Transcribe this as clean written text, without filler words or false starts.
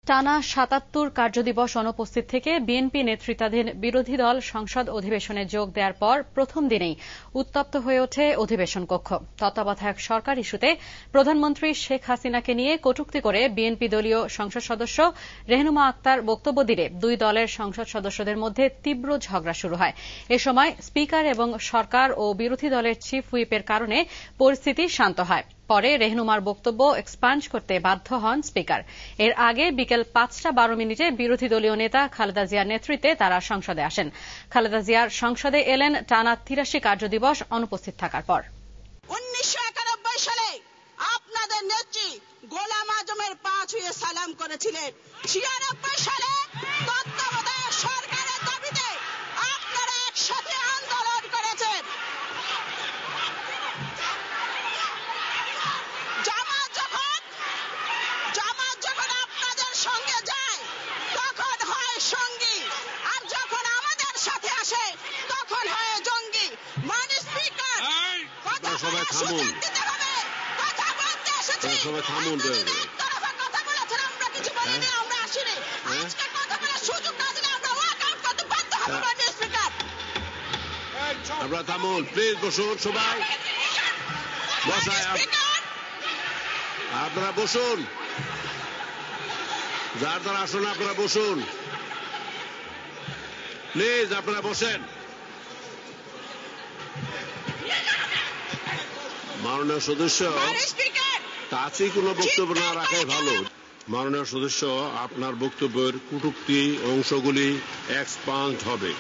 টানা ৭৭ কার্যদিবস অনুপস্থিত থেকে বিএনপি নেতৃত্বাধীন বিরোধী দল সংসদ অধিবেশনে যোগ দেওয়ার পর প্রথম দিনেই উত্তপ্ত হয়ে ওঠে অধিবেশন কক্ষ। তত্ত্বাবধায়ক সরকার ইস্যুতে প্রধানমন্ত্রী শেখ হাসিনাকে নিয়ে কটূক্তি করে বিএনপি দলীয় সংসদ সদস্য রেহনুমা আক্তার বক্তব্য দিলে দুই দলের সংসদ সদস্যদের মধ্যে তীব্র ঝগড়া শুরু হয়। এ সময় স্পিকার এবং সরকার ও বিরোধী দলের চিফ হুইপের কারণে পরিস্থিতি শান্ত হয়। পরে রেহনুমার বক্তব্য এক্সপাঞ্জ করতে বাধ্য হন স্পিকার। এর আগে বিকেল ৫টা ১২ মিনিটে বিরোধী দলীয় নেতা খালেদা জিয়ার নেতৃত্বে তারা সংসদে আসেন। খালেদা জিয়ার সংসদে এলেন টানা ৮৩ কার্যদিবস অনুপস্থিত থাকার পর। ১৯৯১ সালে আপনাদের নেত্রী গোলাম আজমের পা ছুঁয়ে সালাম করেছিলেন। ৯৬ সালে তত্ত্বাবধায়ক সরকারের দাবিতে আপনারা একসাথে আন্দোলন করেছেন। জামাত যখন আপনাদের সঙ্গে যায় তখন হয় সঙ্গী, আর যখন আমাদের সাথে আসে তখন হয় জঙ্গি। মানে স্পিকার, কথা দিতে হবে, কথা বলতে এসেছি। একতরফা কথা বলেছেন, আমরা কিছু বলিনি, আমরা আসিনি। আজকে কথা বলার সুযোগ না দিলে আমরা ওয়াক আউট করতে বাধ্য হব। মানে স্পিকার, আপনারা থামুন প্লিজ, বসুন সবাই, বসায় আপনারা বসুন, যার দ্বারা আসুন আপনারা বসুন প্লিজ, আপনারা বসেন। মাননীয় সদস্য কাছেই কোনো বক্তব্য না রাখাই ভালো। মাননীয় সদস্য, আপনার বক্তব্যের কটূক্তি অংশগুলি এক্সপাঞ্জ হবে।